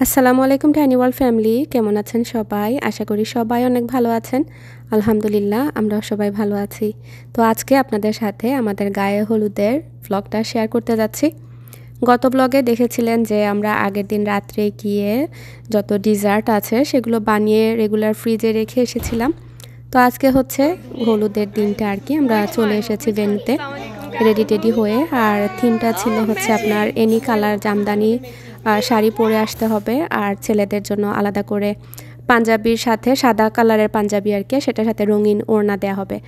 আসসালামু আলাইকুম tiny world family, কেমন আছেন সবাই? আশা করি সবাই অনেক ভালো আছেন। আলহামদুলিল্লাহ, আমরাও সবাই ভালো আছি। তো আজকে আপনাদের সাথে আমাদের গায়ে হলুদের ভ্লগটা শেয়ার করতে যাচ্ছি। গত ব্লগে দেখেছিলেন যে আমরা আগের দিন রাত্রে গিয়ে যত ডিজার্ট আছে সেগুলো বানিয়ে রেগুলার ফ্রিজে রেখে এসেছিলাম। তো আজকে হচ্ছে হলুদের দিনটা আর কি, আমরা চলে এসেছি ভেন্যুতে রেডি টেডি হয়ে। আর থিমটা ছিল হচ্ছে আপনার এনি কালার জামদানি শাড়ি পরে আসতে হবে, আর ছেলেদের জন্য আলাদা করে পাঞ্জাবির সাথে সাদা কালারের পাঞ্জাবি আর কি, সেটার সাথে রঙিন ওড়না দেওয়া হবে।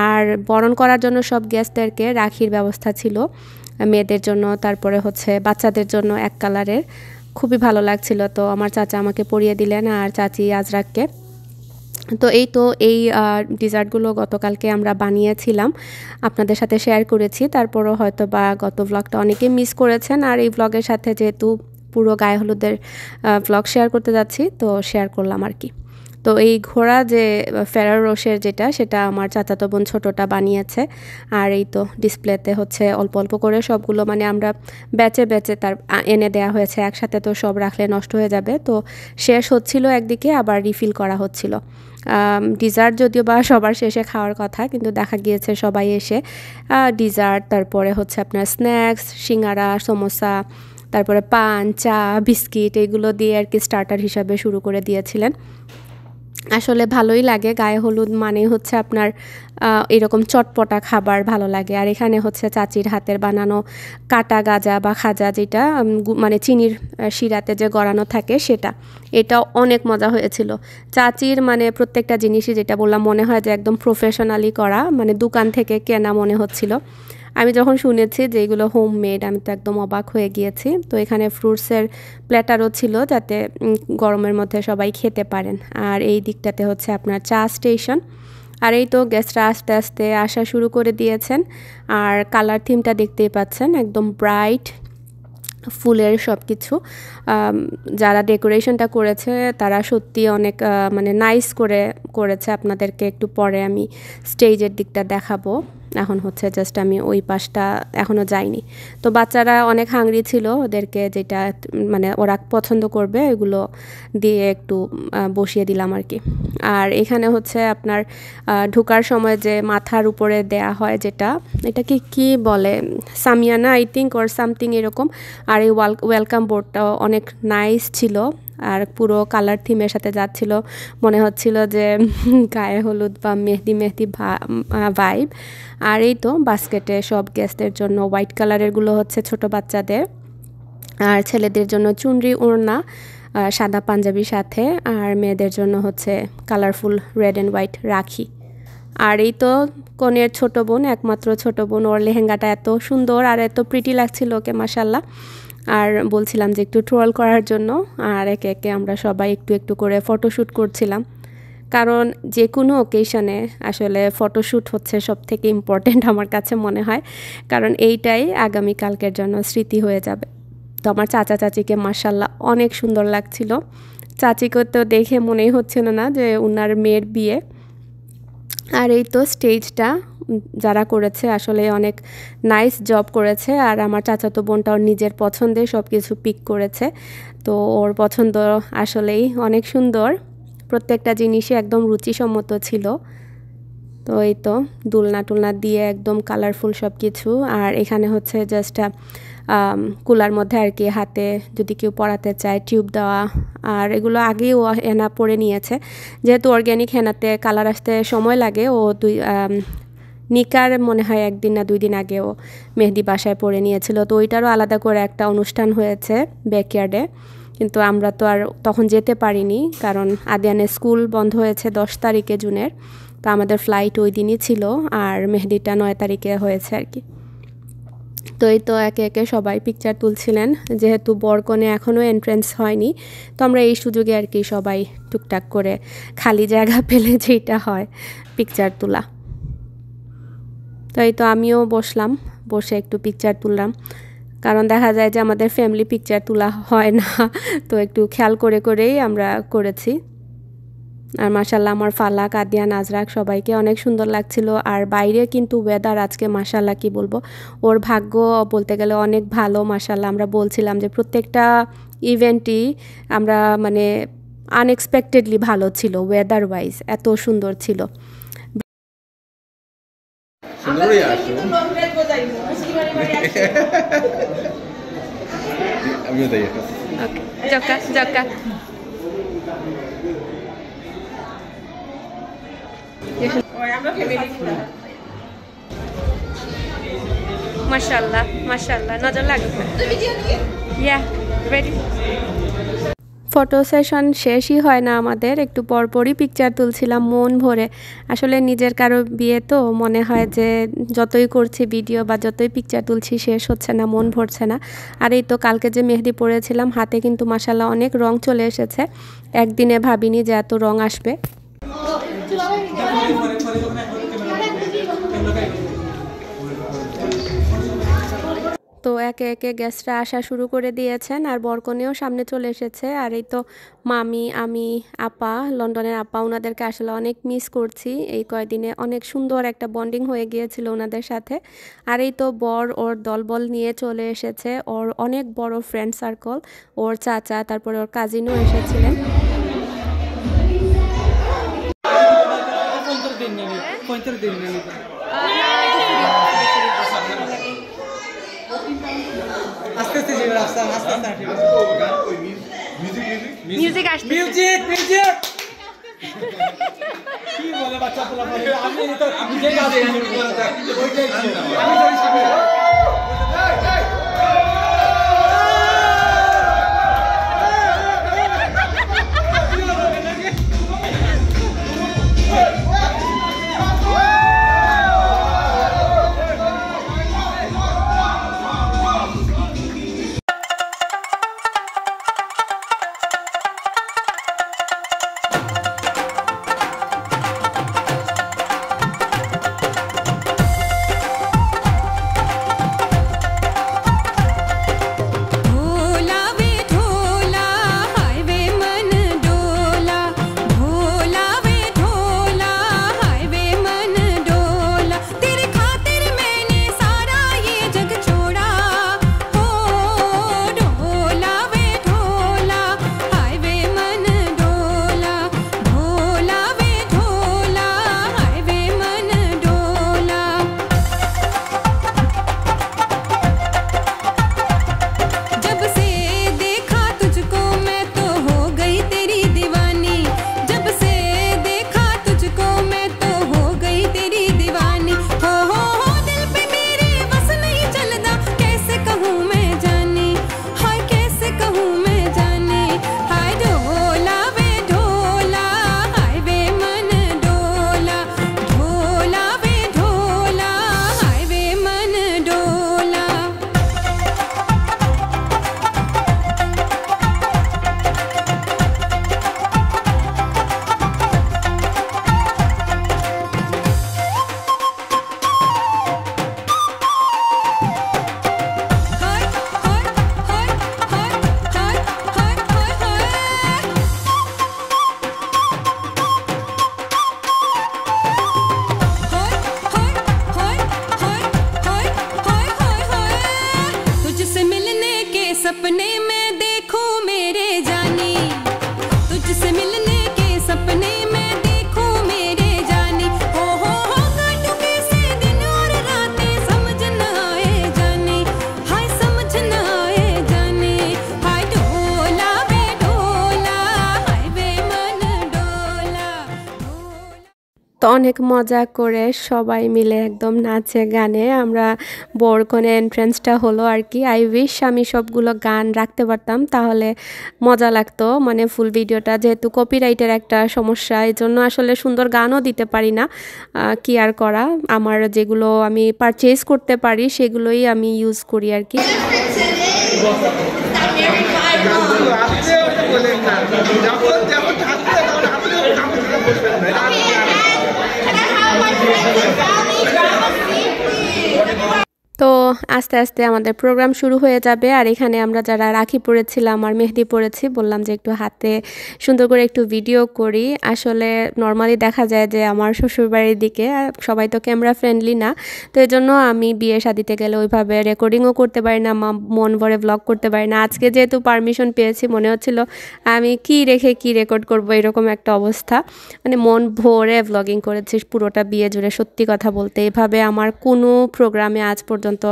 আর বরণ করার জন্য সব গেস্টদেরকে রাখির ব্যবস্থা ছিল, মেয়েদের জন্য, তারপরে হচ্ছে বাচ্চাদের জন্য এক কালারের। খুবই ভালো লাগছিল। তো আমার চাচা আমাকে পরিয়ে দিলেন আর চাচি আজরাককে। তো এই ডিজার্টগুলো গতকালকে আমরা বানিয়েছিলাম, আপনাদের সাথে শেয়ার করেছি। তারপরও হয়তো বা গত ব্লগটা অনেকে মিস করেছেন, আর এই ব্লগের সাথে যেহেতু পুরো গায়ে হলুদের ব্লগ শেয়ার করতে যাচ্ছি, তো শেয়ার করলাম আর কি। তো এই ঘোড়া যে ফেরার রোশের যেটা, সেটা আমার চাচাতো বোন ছোটোটা বানিয়েছে। আর এই তো ডিসপ্লেতে হচ্ছে অল্প অল্প করে সবগুলো, মানে আমরা ব্যাচে ব্যাচে তার এনে দেওয়া হয়েছে, একসাথে তো সব রাখলে নষ্ট হয়ে যাবে। তো শেষ হচ্ছিল একদিকে, আবার রিফিল করা হচ্ছিল। ডিজার্ট যদিও বা সবার শেষে খাওয়ার কথা, কিন্তু দেখা গিয়েছে সবাই এসে ডিজার্ট, তারপরে হচ্ছে আপনার স্ন্যাক্স, সিঙ্গারা, সমোসা, তারপরে পান, চা, বিস্কিট, এগুলো দিয়ে আর কি স্টার্টার হিসাবে শুরু করে দিয়েছিলেন। আসলে ভালোই লাগে, গায়ে হলুদ মানে হচ্ছে আপনার এরকম চটপটা খাবার ভালো লাগে। আর এখানে হচ্ছে চাচির হাতের বানানো কাটা গাজা বা খাজা, যেটা মানে চিনির শিরাতে যে গড়ানো থাকে সেটা, এটাও অনেক মজা হয়েছিল। চাচির মানে প্রত্যেকটা জিনিসই, যেটা বললাম, মনে হয় যে একদম প্রফেশনালি করা, মানে দোকান থেকে কেনা মনে হচ্ছিল। আমি যখন শুনেছি যে এগুলো হোমমেড, আমি তো একদম অবাক হয়ে গিয়েছি। তো এখানে ফ্রুটসের প্ল্যাটারও ছিল, যাতে গরমের মধ্যে সবাই খেতে পারেন। আর এই দিকটাতে হচ্ছে আপনার চা স্টেশন। আর এই তো গেস্টরা আস্তে আস্তে আসা শুরু করে দিয়েছেন। আর কালার থিমটা দেখতেই পাচ্ছেন, একদম ব্রাইট ফুলের সব কিছু। যারা ডেকোরেশনটা করেছে তারা সত্যি অনেক মানে নাইস করেছে। আপনাদেরকে একটু পরে আমি স্টেজের দিকটা দেখাবো। এখন হচ্ছে জাস্ট আমি ওই পাশটা এখনও যাইনি। তো বাচ্চারা অনেক হাংরি ছিল, ওদেরকে যেটা মানে ওরা পছন্দ করবে ওইগুলো দিয়ে একটু বসিয়ে দিলাম আর কি। আর এখানে হচ্ছে আপনার ঢোকার সময় যে মাথার উপরে দেয়া হয়, যেটা এটাকে কি বলে, shamiana I think or something এরকম। আর এই ওয়েলকাম বোর্ডটাও অনেক নাইস ছিল, আর পুরো কালার থিমের সাথে যাচ্ছিল। মনে হচ্ছিল যে গায়ে হলুদ বা মেহেদি মেহেদি ভাইব। আর এই তো বাস্কেটে সব গেস্টদের জন্য হোয়াইট কালারেরগুলো হচ্ছে ছোট বাচ্চাদের, আর ছেলেদের জন্য চুনরি ওড়না সাদা পাঞ্জাবির সাথে, আর মেয়েদের জন্য হচ্ছে কালারফুল রেড অ্যান্ড হোয়াইট রাখি। আর এই তো কনের ছোট বোন, একমাত্র ছোট বোন, ওর লেহেঙ্গাটা এত সুন্দর আর এত প্রিটি লাগছিল ওকে, মাশাল্লাহ। আর বলছিলাম যে একটু ট্রল করার জন্য, আর একে একে আমরা সবাই একটু একটু করে ফটোশ্যুট করছিলাম। কারণ যে কোনো ওকেশনে আসলে ফটোশ্যুট হচ্ছে সব থেকে ইম্পর্টেন্ট আমার কাছে মনে হয়, কারণ এইটাই আগামীকালকের জন্য স্মৃতি হয়ে যাবে। তো আমার চাচা চাচিকে মাশাল্লাহ অনেক সুন্দর লাগছিল। চাচিকে তো দেখে মনেই হচ্ছিল না যে ওনার মেয়ের বিয়ে। আর এই তো স্টেজটা যারা করেছে আসলে অনেক নাইস জব করেছে। আর আমার চাচাতো বোনটা ওর নিজের পছন্দে সব কিছু পিক করেছে, তো ওর পছন্দ আসলেই অনেক সুন্দর, প্রত্যেকটা জিনিসই একদম রুচিসম্মত ছিল। তো এই তো দুলনা টুলনা দিয়ে একদম কালারফুল সব কিছু। আর এখানে হচ্ছে জাস্ট কুলার মধ্যে আর কি, হাতে যদি কেউ পরাতে চায় টিউব দেওয়া। আর এগুলো আগেই ও হেনা পরে নিয়েছে, যেহেতু অর্গ্যানিক হেনাতে কালার আসতে সময় লাগে। ও নিকার মনে হয় 1 দিন না 2 দিন আগেও মেহেদি বাসায় পরে নিয়েছিল। তো ওইটারও আলাদা করে একটা অনুষ্ঠান হয়েছে ব্যাকইয়ার্ডে, কিন্তু আমরা তো আর তখন যেতে পারিনি, কারণ আদিয়ানের স্কুল বন্ধ হয়েছে 10 তারিখে জুনের। তো আমাদের ফ্লাইট ওই দিনই ছিল, আর মেহেদিটা 9 তারিখে হয়েছে আর কি। তো এই তো একে একে সবাই পিকচার তুলছিলেন, যেহেতু বরকনে এখনও এন্ট্রেন্স হয়নি। তো আমরা এই সুযোগে আর কি সবাই টুকটাক করে খালি জায়গা পেলে যেটা হয় পিকচার তোলা। তো এই তো আমিও বসলাম, বসে একটু পিকচার তুললাম, কারণ দেখা যায় যে আমাদের ফ্যামিলি পিকচার তোলা হয় না। তো একটু খেয়াল করে করেই আমরা করেছি। আর মাশাল্লাহ আমার ফালাক, আদিয়া, নাজরাক সবাইকে অনেক সুন্দর লাগছিল। আর বাইরে কিন্তু ওয়েদার আজকে মাশাল্লাহ কি বলবো, ওর ভাগ্য বলতে গেলে অনেক ভালো। মাশাল্লাহ আমরা বলছিলাম যে প্রত্যেকটা ইভেন্টটি আমরা মানে আনএক্সপেক্টেডলি ভালো ছিল, ওয়েদার ওয়াইজ এত সুন্দর ছিল। মাশাআল্লাহ মাশাআল্লাহ, নজর লাগবে। ইয়া রেডি। ফটো সেশন শেষই হয় না আমাদের, একটু পরপরই পিকচার তুলছিলাম মন ভরে। আসলে নিজের কারো বিয়ে তো মনে হয় যে যতই করছি ভিডিও বা যতই পিকচার তুলছি শেষ হচ্ছে না, মন ভরছে না। আর এই তো কালকে যে মেহেদি পরেছিলাম হাতে কিন্তু মাশাআল্লাহ অনেক রং চলে এসেছে, একদিনে ভাবিনি যে এত রং আসবে। তো একে একে গেস্টরা আসা শুরু করে দিয়েছেন আর বরকনেও সামনে চলে এসেছে। আর এই তো মামি, আমি, আপা, লন্ডনের আপা, ওনাদেরকে আসলে অনেক মিস করছি। এই কয়দিনে অনেক সুন্দর একটা বন্ডিং হয়ে গিয়েছিল ওনাদের সাথে। আর এই তো বর ওর দলবল নিয়ে চলে এসেছে, ওর অনেক বড় ফ্রেন্ড সার্কেল, ওর চাচা, তারপরে ওর কাজিনও এসেছিলেন। মিউজিক আসছে, মিউজিক মিউজিক কি বলে বাচ্চা পোলা বলে, আমি তো নিজে কাজ सपने में देखो मेरे जानी, तुझसे मिलने के सपने में देखो मेरे जानी। हो काटू कैसे दिन और रातें समझ न आए जाने, हाय समझ न आए जाने। हाय ढोला बे ढोला, हाय बे मन डोला। তো অনেক মজা করে সবাই মিলে একদম নাচে গানে আমরা বরকনে এন্ট্রান্সটা হলো আর কি। আই উইশ আমি সবগুলো গান রাখতে পারতাম, তাহলে মজা লাগতো। মানে ফুল ভিডিওটা যেহেতু কপিরাইটের একটা সমস্যা, এই জন্য আসলে সুন্দর গানও দিতে পারি না। কি আর করা, আমার যেগুলো আমি পারচেজ করতে পারি সেগুলোই আমি ইউজ করি আর কি। তো আস্তে আস্তে আমাদের প্রোগ্রাম শুরু হয়ে যাবে। আর এখানে আমরা যারা রাখি পরেছিলাম আর মেহেদি পরেছি বললাম যে একটু হাতে সুন্দর করে একটু ভিডিও করি। আসলে নর্মালি দেখা যায় যে আমার শ্বশুরবাড়ির দিকে সবাই তো ক্যামেরা ফ্রেন্ডলি না, তো এই জন্য আমি বিয়ে শাদিতে গেলে ওইভাবে রেকর্ডিংও করতে পারি না, মন ভরে ব্লগ করতে পারি না। আজকে যেহেতু পারমিশন পেয়েছি মনে হচ্ছিল আমি কি রেখে কি রেকর্ড করব, এরকম একটা অবস্থা। মানে মন ভরে ব্লগিং করেছি পুরোটা বিয়ে জুড়ে। সত্যি কথা বলতে এভাবে আমার কোনো প্রোগ্রামে আজ পর্যন্ত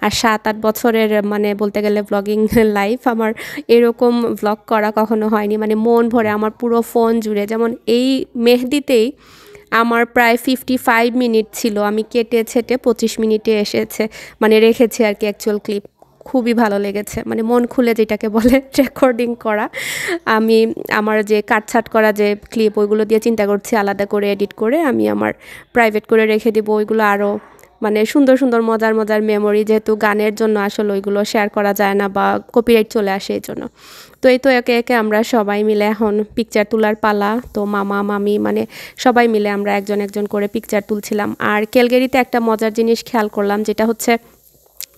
আর 7-8 বছরের মানে বলতে গেলে ব্লগিং লাইফ আমার এরকম ব্লগ করা কখনো হয়নি। মানে মন ভরে আমার পুরো ফোন জুড়ে, যেমন এই মেহেদিতেই আমার প্রায় 55 মিনিট ছিল, আমি কেটে ছেটে 25 মিনিটে এসেছে, মানে রেখেছি আর কি অ্যাকচুয়াল ক্লিপ। খুবই ভালো লেগেছে, মানে মন খুলে যেটাকে বলে রেকর্ডিং করা। আমি আমার যে কাটছাট করা যে ক্লিপ ওইগুলো দিয়ে চিন্তা করছি আলাদা করে এডিট করে আমি আমার প্রাইভেট করে রেখে দিব। ওইগুলো আরও মানে সুন্দর সুন্দর মজার মজার মেমোরি, যেহেতু গানের জন্য আসলে ওইগুলো শেয়ার করা যায় না বা কপিরাইট চলে আসে এই জন্য। তো এই তো একে একে আমরা সবাই মিলে এখন পিকচার তোলার পালা। তো মামা মামি মানে সবাই মিলে আমরা একজন একজন করে পিকচার তুলছিলাম। আর ক্যালগারিতে একটা মজার জিনিস খেয়াল করলাম, যেটা হচ্ছে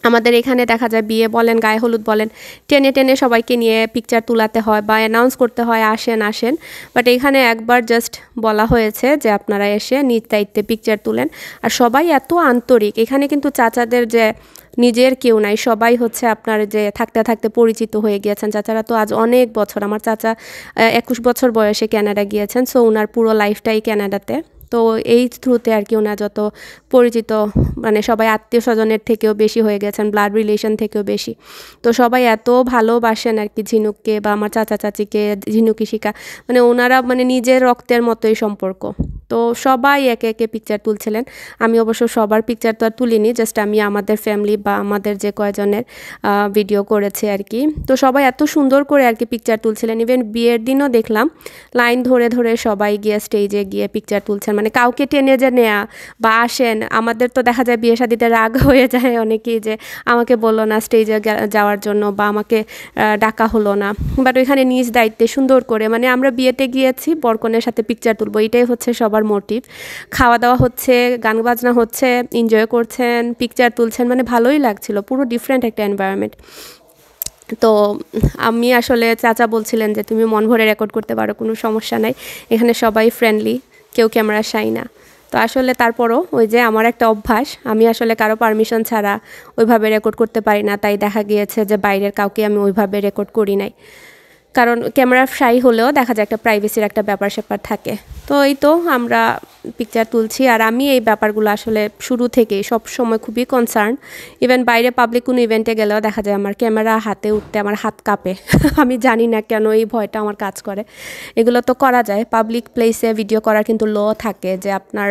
আমাদের এখানে দেখা যায় বিয়ে বলেন গায়ে হলুদ বলেন টেনে টেনে সবাইকে নিয়ে পিকচার তুলাতে হয় বা অ্যানাউন্স করতে হয় আসেন আসেন, বাট এখানে একবার জাস্ট বলা হয়েছে যে আপনারা এসে নিজ দায়িত্বে পিকচার তুলেন। আর সবাই এত আন্তরিক, এখানে কিন্তু চাচাদের যে নিজের কেউ নাই, সবাই হচ্ছে আপনার যে থাকতে থাকতে পরিচিত হয়ে গিয়েছেন। চাচারা তো আজ অনেক বছর, আমার চাচা 21 বছর বয়সে ক্যানাডা গিয়েছেন, সো ওনার পুরো লাইফটাই ক্যানাডাতে। তো এই থ্রুতে আর কি ওনার যত পরিচিত মানে সবাই আত্মীয় স্বজনের থেকেও বেশি হয়ে গেছেন, ব্লাড রিলেশন থেকেও বেশি। তো সবাই এত ভালোবাসেন আর কি ঝিনুককে বা আমার চাচা চাচিকে, ঝিনুক ইশিকা, মানে ওনারা মানে নিজের রক্তের মতোই সম্পর্ক। তো সবাই একে একে পিকচার তুলছিলেন। আমি অবশ্য সবার পিকচার তো আর তুলিনি, জাস্ট আমি আমাদের ফ্যামিলি বা আমাদের যে কয়জনের ভিডিও করেছি আর কি। তো সবাই এত সুন্দর করে আর কি পিকচার তুলছিলেন। ইভেন বিয়ের দিনও দেখলাম লাইন ধরে ধরে সবাই গিয়ে স্টেজে গিয়ে পিকচার তুলছেন, মানে কাউকে টেনে যে নেয়া বা আসেন। আমাদের তো দেখা যায় বিয়ে শাদিতে রাগ হয়ে যায় অনেকেই যে আমাকে বললো না স্টেজে যাওয়ার জন্য বা আমাকে ডাকা হলো না, বাট ওইখানে নিজ দায়িত্বে সুন্দর করে মানে আমরা বিয়েতে গিয়েছি বরকনের সাথে পিকচার তুলবো, এটাই হচ্ছে সবার মোটিভ। খাওয়া দাওয়া হচ্ছে, গান বাজনা হচ্ছে, এনজয় করছেন, পিকচার তুলছেন, মানে ভালোই লাগছিল, পুরো ডিফারেন্ট একটা এনভায়রনমেন্ট। তো আমি আসলে চাচা বলছিলেন যে তুমি মন ভরে রেকর্ড করতে পারো, কোনো সমস্যা নাই, এখানে সবাই ফ্রেন্ডলি, কেউ ক্যামেরা শাই না। তো আসলে তারপরও ওই যে আমার একটা অভ্যাস, আমি আসলে কারো পারমিশন ছাড়া ওইভাবে রেকর্ড করতে পারি না, তাই দেখা গিয়েছে যে বাইরের কাউকে আমি ওইভাবে রেকর্ড করি নাই। কারণ ক্যামেরা শাই হলেও দেখা যায় একটা প্রাইভেসির একটা ব্যাপার স্যাপার থাকে। তো এই তো আমরা পিকচার তুলছি। আর আমি এই ব্যাপারগুলো আসলে শুরু থেকেই সব সময় খুবই কনসার্ন। ইভেন বাইরে পাবলিক কোনো ইভেন্টে গেলেও দেখা যায় আমার ক্যামেরা হাতে উঠতে আমার হাত কাঁপে। আমি জানি না কেন এই ভয়টা আমার কাজ করে। এগুলো তো করা যায়, পাবলিক প্লেসে ভিডিও করার কিন্তু ল থাকে যে আপনার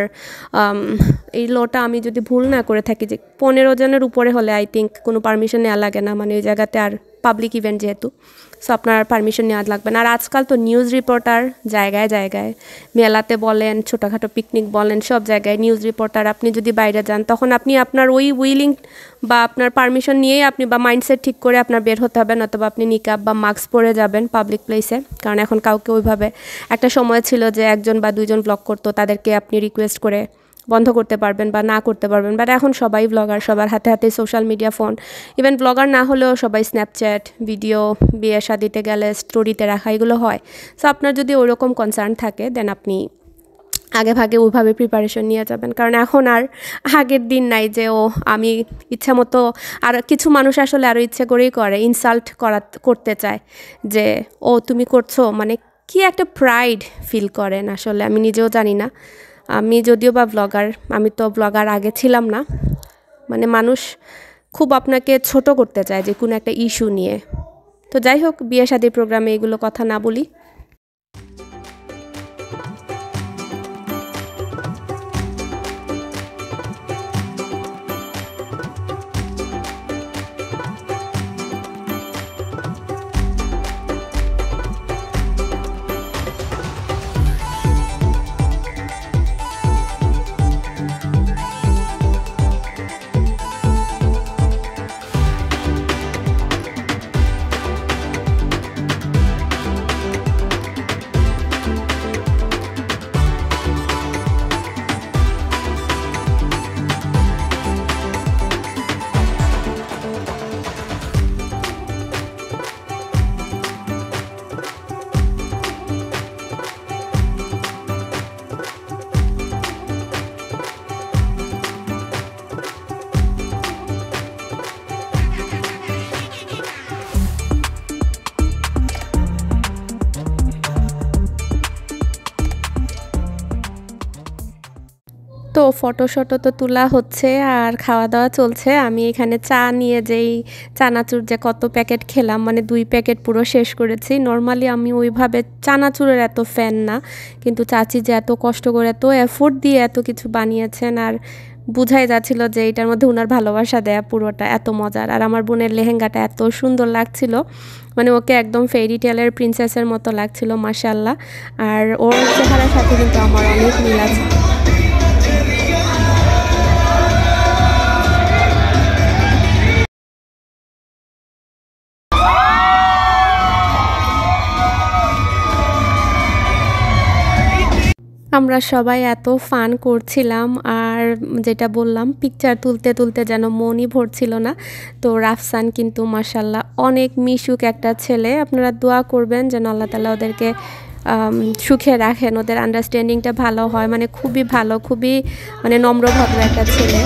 এই লটা আমি যদি ভুল না করে থাকি যে 15 জনের উপরে হলে আই থিঙ্ক কোনো পারমিশন নেওয়া লাগে না, মানে ওই জায়গাতে আর পাবলিক ইভেন্ট যেহেতু, সো আপনার পারমিশন নেওয়া লাগবে না। আর আজকাল তো নিউজ রিপোর্টার জায়গায় জায়গায়, মেলাতে বলেন ছোটোখাটো পিকনিক বলেন সব জায়গায় নিউজ রিপোর্টার। আপনি যদি বাইরে যান তখন আপনি আপনার ওই উইলিং বা আপনার পারমিশন নিয়েই আপনি বা মাইন্ডসেট ঠিক করে আপনার বের হতে হবে, নতুবা আপনি নিকাব বা মাস্ক পরে যাবেন পাবলিক প্লেসে। কারণ এখন কাউকে ওইভাবে, একটা সময় ছিল যে 1 বা 2 জন ব্লগ করতো, তাদেরকে আপনি রিকোয়েস্ট করে বন্ধ করতে পারবেন বা না করতে পারবেন, বাট এখন সবাই ব্লগার, সবার হাতে হাতে social media phone. Even blogger না হলেও সবাই স্ন্যাপচ্যাট ভিডিও বিয়ে শাদিতে গেলে স্টোরিতে রাখা এগুলো হয়। সো আপনার যদি ওইরকম কনসার্ন থাকে দেন আপনি আগে ভাগে ওইভাবে প্রিপারেশন নিয়ে যাবেন। কারণ এখন আর আগের দিন নাই যে ও আমি ইচ্ছা মতো, আর কিছু মানুষ আসলে আরও ইচ্ছে করেই করে, ইনসাল্ট করতে চায় যে ও তুমি করছো, মানে কি একটা প্রাইড ফিল করেন আসলে আমি নিজেও জানি না। আমি যদিও বা ব্লগার, আমি তো ব্লগার আগে ছিলাম না, মানে মানুষ খুব আপনাকে ছোট করতে চায় যে কোনো একটা ইস্যু নিয়ে। তো যাই হোক, বিয়ে শাদির প্রোগ্রামে এগুলো কথা না বলি। তো ফটো শটো তো তোলা হচ্ছে আর খাওয়া দাওয়া চলছে। আমি এখানে চা নিয়ে যেই চানাচুর যে কত প্যাকেট খেলাম, মানে 2 প্যাকেট পুরো শেষ করেছি। নর্মালি আমি ওইভাবে চানাচুরের এত ফ্যান না, কিন্তু চাচি যে এত কষ্ট করে এত এফোর্ট দিয়ে এত কিছু বানিয়েছেন, আর বুঝাই যাচ্ছিল যে এটার মধ্যে উনার ভালোবাসা দেয়া পুরোটা এত মজার। আর আমার বোনের লেহেঙ্গাটা এত সুন্দর লাগছিল, মানে ওকে একদম ফেরি টেলের প্রিন্সেসের মতো লাগছিল মাশাআল্লাহ। আর ওর চেহারার সাথে কিন্তু আমার অনেক মিল আছে। আমরা সবাই এত ফান করছিলাম, আর যেটা বললাম পিকচার তুলতে তুলতে যেন মনই ভরছিল না। তো রাফসান কিন্তু মাশাআল্লাহ অনেক মিশুক একটা ছেলে। আপনারা দোয়া করবেন যেন আল্লাহ তাআলা ওদেরকে সুখে রাখেন, ওদের আন্ডারস্ট্যান্ডিংটা ভালো হয়। মানে খুবই ভালো, খুবই মানে নম্রভদ্র একটা ছেলে।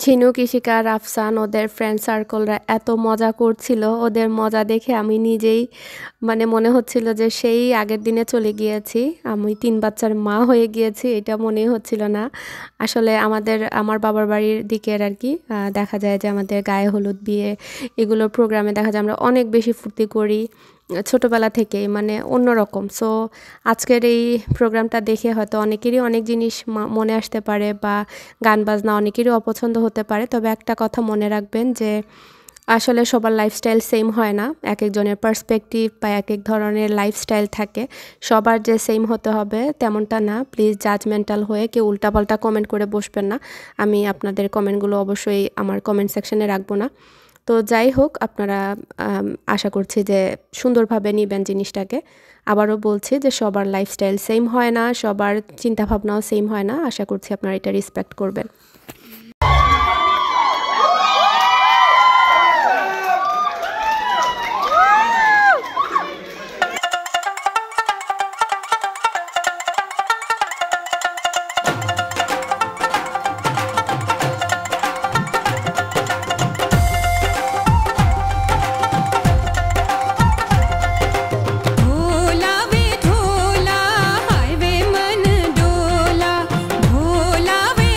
ঝিনুক, ইশিকা, রাফসান ওদের ফ্রেন্ড সার্কেলরা এত মজা করছিল। ওদের মজা দেখে আমি নিজেই মানে মনে হচ্ছিল যে সেই আগের দিনে চলে গিয়েছি, আমি 3 বাচ্চার মা হয়ে গিয়েছি, এটা মনেই হচ্ছিল না। আসলে আমার বাবার বাড়ির দিকের আর কি দেখা যায় যে আমাদের গায়ে হলুদ, বিয়ে এগুলোর প্রোগ্রামে দেখা যায় আমরা অনেক বেশি ফুর্তি করি ছোটোবেলা থেকেই, মানে অন্যরকম। সো আজকের এই প্রোগ্রামটা দেখে হয়তো অনেকেরই অনেক জিনিস মনে আসতে পারে, বা গান বাজনা অনেকেরই অপছন্দ হতে পারে। তবে একটা কথা মনে রাখবেন যে আসলে সবার লাইফস্টাইল সেম হয় না, এক একজনের পার্সপেক্টিভ বা এক এক ধরনের লাইফস্টাইল থাকে, সবার যে সেম হতে হবে তেমনটা না। প্লিজ জাজমেন্টাল হয়ে কেউ উল্টাপাল্টা কমেন্ট করে বসবেন না। আমি আপনাদের কমেন্টগুলো অবশ্যই আমার কমেন্ট সেকশনে রাখবো না। তো যাই হোক, আপনারা আশা করছি যে সুন্দরভাবে নেবেন জিনিসটাকে। আবারও বলছি যে সবার লাইফস্টাইল সেম হয় না, সবার চিন্তাভাবনাও সেম হয় না। আশা করছি আপনারা এটা রেসপেক্ট করবেন। भोला वे मन डोला, भोला वे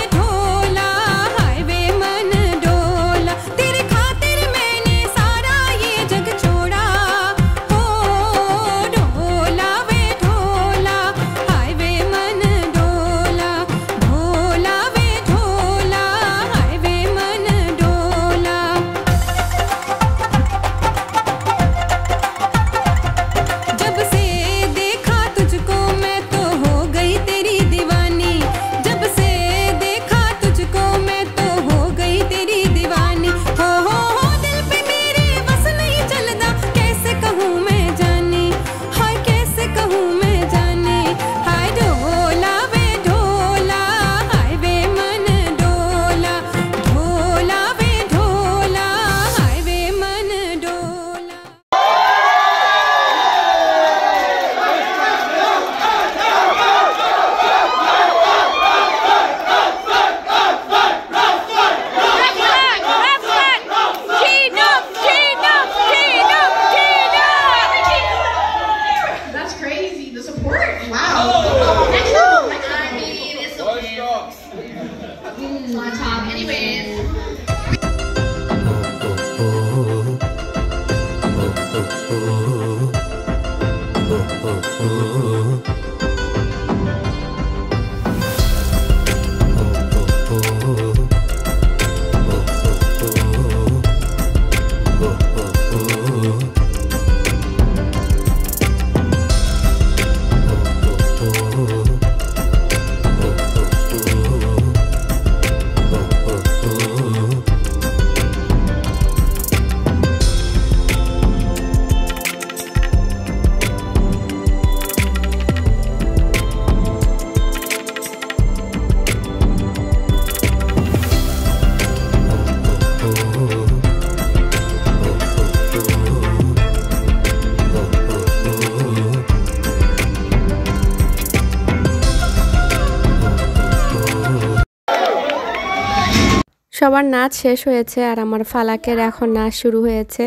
সবার নাচ শেষ হয়েছে আর আমার ফালাকের এখন নাচ শুরু হয়েছে।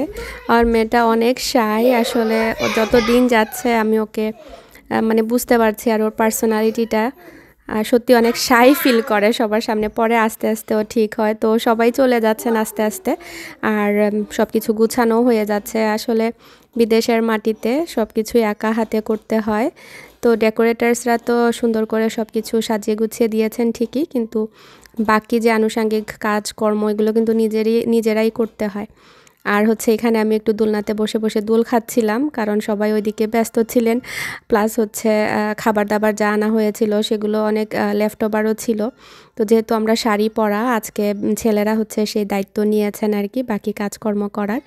আর মেয়েটা অনেক শাই, আসলে যত দিন যাচ্ছে আমি ওকে মানে বুঝতে পারছি আর ওর পার্সোনালিটিটা সত্যি অনেক শাই ফিল করে সবার সামনে, পরে আস্তে আস্তে ও ঠিক হয়। তো সবাই চলে যাচ্ছেন আস্তে আস্তে আর সব কিছু গুছানো হয়ে যাচ্ছে। আসলে বিদেশের মাটিতে সব কিছুই একা হাতে করতে হয়। তো ডেকোরেটার্সরা তো সুন্দর করে সব কিছু সাজিয়ে গুছিয়ে দিয়েছেন ঠিকই, কিন্তু বাকি যে আনুষঙ্গিক কাজকর্ম এগুলো কিন্তু নিজেরাই করতে হয়। আর হচ্ছে এখানে আমি একটু দোলনাতে বসে বসে দোল খাচ্ছিলাম, কারণ সবাই ওইদিকে ব্যস্ত ছিলেন। প্লাস হচ্ছে খাবার দাবার যা আনা হয়েছিল সেগুলো অনেক লেফট ওভারও ছিল। তো যেহেতু আমরা শাড়ি পরা, আজকে ছেলেরা হচ্ছে সেই দায়িত্ব নিয়েছেন আর কি বাকি কাজকর্ম করার।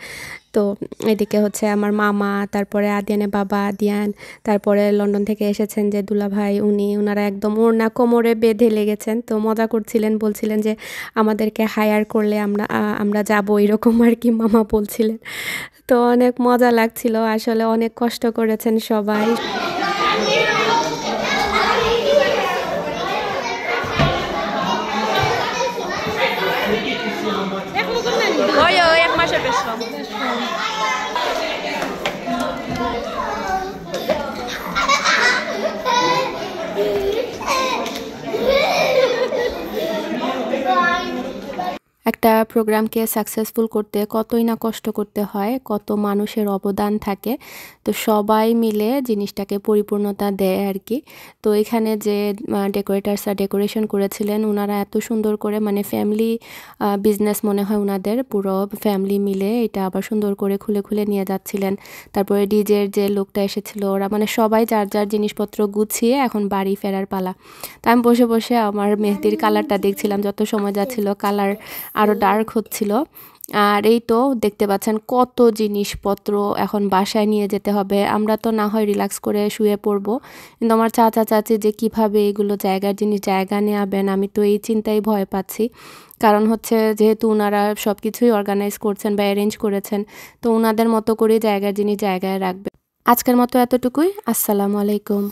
তো এদিকে হচ্ছে আমার মামা, তারপরে আদিয়ানের বাবা আদিয়ান, তারপরে লন্ডন থেকে এসেছেন যে দুলাভাই, ওনারা একদম ওড়না কোমরে বেঁধে লেগেছেন। তো মজা করছিলেন, বলছিলেন যে আমাদেরকে হায়ার করলে আমরা যাবো, এরকম আর কি মামা বলছিলেন। তো অনেক মজা লাগছিল, আসলে অনেক কষ্ট করেছেন সবাই। এক মাসের বেশি একটা প্রোগ্রামকে সাকসেসফুল করতে কতই না কষ্ট করতে হয়, কত মানুষের অবদান থাকে। তো সবাই মিলে জিনিসটাকে পরিপূর্ণতা দেয় আর কি। তো এখানে যে ডেকোরেটার্সরা ডেকোরেশন করেছিলেন, ওনারা এত সুন্দর করে, মানে ফ্যামিলি বিজনেস মনে হয় ওনাদের, পুরো ফ্যামিলি মিলে এটা আবার সুন্দর করে খুলে খুলে নিয়ে যাচ্ছিলেন। তারপরে ডিজের যে লোকটা এসেছিল, ওরা মানে সবাই যার যার জিনিসপত্র গুছিয়ে এখন বাড়ি ফেরার পালা। তা আমি বসে বসে আমার মেহেদির কালারটা দেখছিলাম, যত সময় যাচ্ছিল কালার আরও ডার্ক হচ্ছিল। আর এই তো দেখতে পাচ্ছেন কত জিনিসপত্র এখন বাসায় নিয়ে যেতে হবে। আমরা তো না হয় রিল্যাক্স করে শুয়ে পড়বো, কিন্তু আমার চাচা চাচি যে কিভাবে এগুলো জায়গার জিনিস জায়গা নেওয়াবেন, আমি তো এই চিন্তায় ভয় পাচ্ছি। কারণ হচ্ছে যেহেতু ওনারা সব কিছুই অর্গানাইজ করছেন বা অ্যারেঞ্জ করেছেন, তো ওনাদের মতো করে জায়গার জিনিস জায়গায় রাখবে। আজকের মতো এতটুকুই। আসসালামু আলাইকুম।